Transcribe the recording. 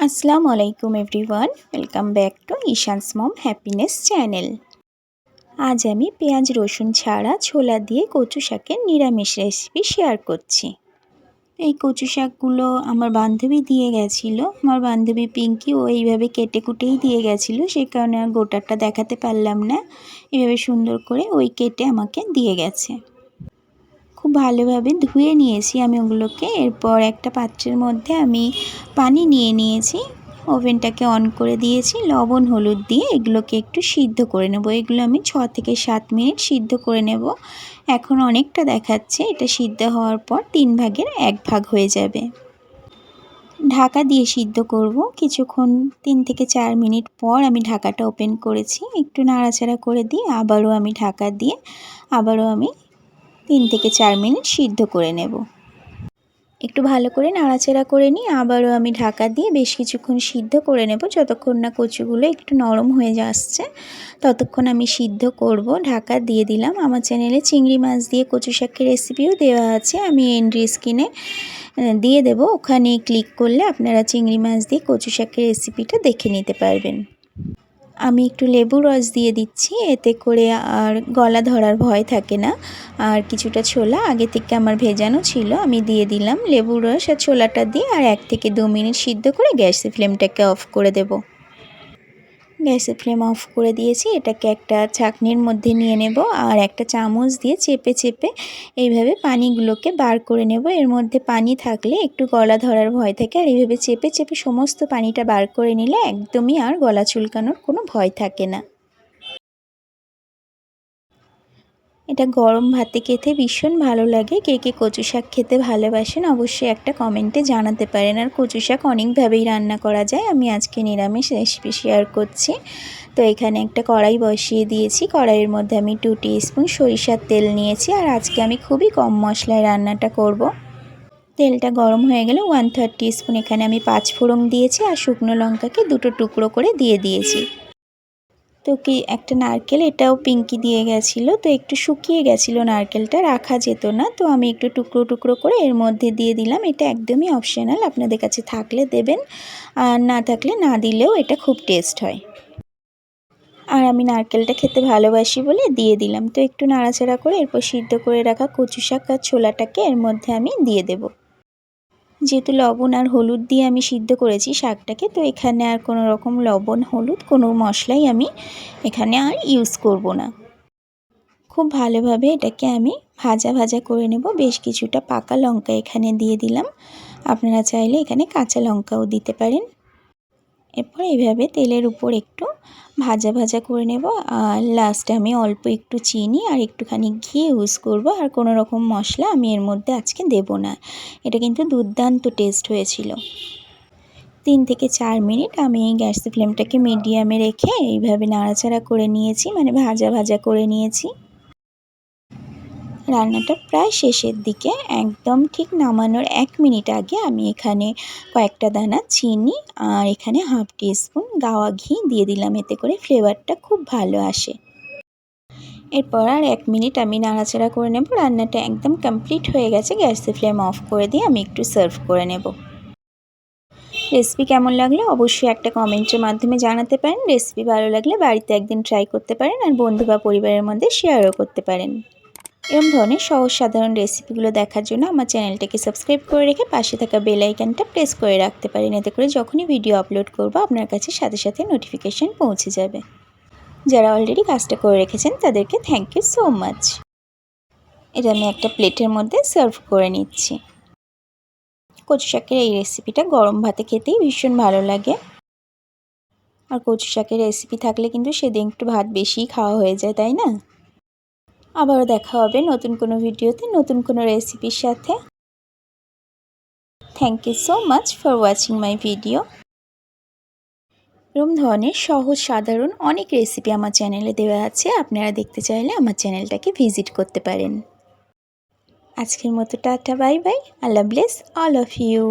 আসসালামু আলাইকুম everyone, welcome back to Ishan's mom happiness channel. আজ আমি পেঁয়াজ রসুন ছাড়া ছোলা দিয়ে কচু শাকের নিরামিষ রেসিপি শেয়ার করছি। এই কচু শাকগুলো আমার বান্ধবী দিয়ে গেছিলো। আমার বান্ধবী পিঙ্কি ও এইভাবে কেটে কুটেই দিয়ে গেছিলো, সেই কারণে আর গোটাটা দেখাতে পারলাম না। এভাবে সুন্দর করে ওই কেটে আমাকে দিয়ে গেছে। খুব ভালোভাবে ধুয়ে নিয়েছি আমি ওগুলোকে। এরপর একটা পাত্রের মধ্যে আমি পানি নিয়ে নিয়েছি, ওভেনটাকে অন করে দিয়েছি। লবণ হলুদ দিয়ে এগুলোকে একটু সিদ্ধ করে নেব। এগুলো আমি 6 থেকে 7 মিনিট সিদ্ধ করে নেব। এখন অনেকটা দেখাচ্ছে, এটা সিদ্ধ হওয়ার পর 3 ভাগের 1 ভাগ হয়ে যাবে। ঢাকা দিয়ে সিদ্ধ করব কিছুক্ষণ। 3 থেকে 4 মিনিট পর আমি ঢাকাটা ওপেন করেছি, একটু নাড়াচাড়া করে দিয়ে আবারও আমি ঢাকা দিয়ে আবারও আমি 3 থেকে 4 মিনিট সিদ্ধ করে নেব। একটু ভালো করে নাড়াচাড়া করে নিয়ে আবারও আমি ঢাকা দিয়ে বেশ কিছুক্ষণ সিদ্ধ করে নেব, যতক্ষণ না কচুগুলো একটু নরম হয়ে আসছে ততক্ষণ আমি সিদ্ধ করব। ঢাকা দিয়ে দিলাম। আমার চ্যানেলে চিংড়ি মাছ দিয়ে কচু শাকের রেসিপিও দেওয়া আছে, আমি এন্ড স্ক্রিনে দিয়ে দেব। ওখানে ক্লিক করলে আপনারা চিংড়ি মাছ দিয়ে কচু শাকের রেসিপিটা দেখে নিতে পারবেন। আমি একটু লেবু রস দিয়ে দিচ্ছি, এতে করে আর গলা ধরার ভয় থাকে না। আর কিছুটা ছোলা আগে থেকে আমার ভেজানো ছিল, আমি দিয়ে দিলাম লেবু রস আর ছোলাটা দিয়ে। আর 1 থেকে 2 মিনিট সিদ্ধ করে গ্যাসের ফ্লেমটাকে অফ করে দেব। গ্যাসের ফ্লেম অফ করে দিয়েছি। এটাকে একটা ছাঁকনির মধ্যে নিয়ে নেব আর একটা চামচ দিয়ে চেপে চেপে এইভাবে পানিগুলোকে বার করে নেব। এর মধ্যে পানি থাকলে একটু গলা ধরার ভয় থাকে, আর এইভাবে চেপে চেপে সমস্ত পানিটা বার করে নিলে একদমই আর গলা চুলকানোর কোনো ভয় থাকে না। এটা গরম ভাতে খেতে ভীষণ ভালো লাগে। কে কে কচু শাক খেতে ভালোবাসেন অবশ্যই একটা কমেন্টে জানাতে পারেন। আর কচু শাক অনেকভাবেই রান্না করা যায়, আমি আজকে নিরামিষ রেসিপি শেয়ার করছি। তো এখানে একটা কড়াই বসিয়ে দিয়েছি, কড়াইয়ের মধ্যে আমি 2 টিস্পুন সরিষার তেল নিয়েছি। আর আজকে আমি খুবই কম মশলায় রান্নাটা করব। তেলটা গরম হয়ে গেলে 1/3 টিস্পুন এখানে আমি 5 ফোড়ন দিয়েছি, আর শুকনো লঙ্কাকে 2টো টুকরো করে দিয়ে দিয়েছি। তো একটা নারকেল, এটাও পিঙ্কি দিয়ে গেছিলো, তো একটু শুকিয়ে গেছিলো নারকেলটা, রাখা যেত না, তো আমি একটু টুকরো টুকরো করে এর মধ্যে দিয়ে দিলাম। এটা একদমই অপশনাল, আপনাদের কাছে থাকলে দেবেন, আর না থাকলে না দিলেও এটা খুব টেস্ট হয়। আর আমি নারকেলটা খেতে ভালোবাসি বলে দিয়ে দিলাম। তো একটু নাড়াচাড়া করে এরপর সিদ্ধ করে রাখা কচু শাক আর ছোলাটাকে এর মধ্যে আমি দিয়ে দেব। যেহেতু লবণ আর হলুদ দিয়ে আমি সিদ্ধ করেছি শাকটাকে, তো এখানে আর কোনো রকম লবণ হলুদ কোনো মশলাই আমি এখানে আর ইউজ করব না। খুব ভালোভাবে এটাকে আমি ভাজা ভাজা করে নেব। বেশ কিছুটা পাকা লঙ্কা এখানে দিয়ে দিলাম, আপনারা চাইলে এখানে কাঁচা লঙ্কাও দিতে পারেন। এরপর এইভাবে তেলের উপর একটু ভাজা ভাজা করে নেব। আর লাস্টে আমি অল্প একটু চিনি আর একটুখানি ঘি ইউজ করব, আর কোনো রকম মশলা আমি এর মধ্যে আজকে দেব না। এটা কিন্তু দুর্দান্ত টেস্ট হয়েছিল। 3 থেকে 4 মিনিট আমি গ্যাসের ফ্লেমটাকে মিডিয়ামে রেখে এইভাবে নাড়াচাড়া করে নিয়েছি, মানে ভাজা ভাজা করে নিয়েছি। রান্নাটা প্রায় শেষের দিকে, একদম ঠিক নামানোর 1 মিনিট আগে আমি এখানে কয়েকটা দানা চিনি আর এখানে 1/2 টিস্পুন গাওয়া ঘি দিয়ে দিলাম, এতে করে ফ্লেভারটা খুব ভালো আসে। এরপর আর 1 মিনিট আমি নাড়াচাড়া করে নেব। রান্নাটা একদম কমপ্লিট হয়ে গেছে। গ্যাসের ফ্লেম অফ করে দিয়ে আমি একটু সার্ভ করে নেব। রেসিপি কেমন লাগলো অবশ্যই একটা কমেন্টের মাধ্যমে জানাতে পারেন। রেসিপি ভালো লাগলে বাড়িতে একদিন ট্রাই করতে পারেন, আর বন্ধু বা পরিবারের মধ্যে শেয়ারও করতে পারেন। এরকম ধরনের সহজ সাধারণ রেসিপিগুলো দেখার জন্য আমার চ্যানেলটাকে সাবস্ক্রাইব করে রেখে পাশে থাকা বেল আইকনটা প্রেস করে রাখতে পারেন, এতে করে যখনই ভিডিও আপলোড করব আপনার কাছে সাথে সাথে নোটিফিকেশান পৌঁছে যাবে। যারা অলরেডি কাজটা করে রেখেছেন তাদেরকে থ্যাংক ইউ সো মাচ। এটা আমি একটা প্লেটের মধ্যে সার্ভ করে নিচ্ছি। কচু শাকের এই রেসিপিটা গরম ভাতে খেতেই ভীষণ ভালো লাগে। আর কচু শাকের রেসিপি থাকলে কিন্তু সেদিন একটু ভাত বেশিই খাওয়া হয়ে যায়, তাই না? আবারও দেখা হবে নতুন কোনো ভিডিওতে নতুন কোনো রেসিপির সাথে। Thank you so much for watching my video. এরকম ধরনের সহজ সাধারণ অনেক রেসিপি আমার চ্যানেলে দেওয়া আছে, আপনারা দেখতে চাইলে আমার চ্যানেলটাকে ভিজিট করতে পারেন। আজকের মতো tata, bye bye, Allah bless all of you.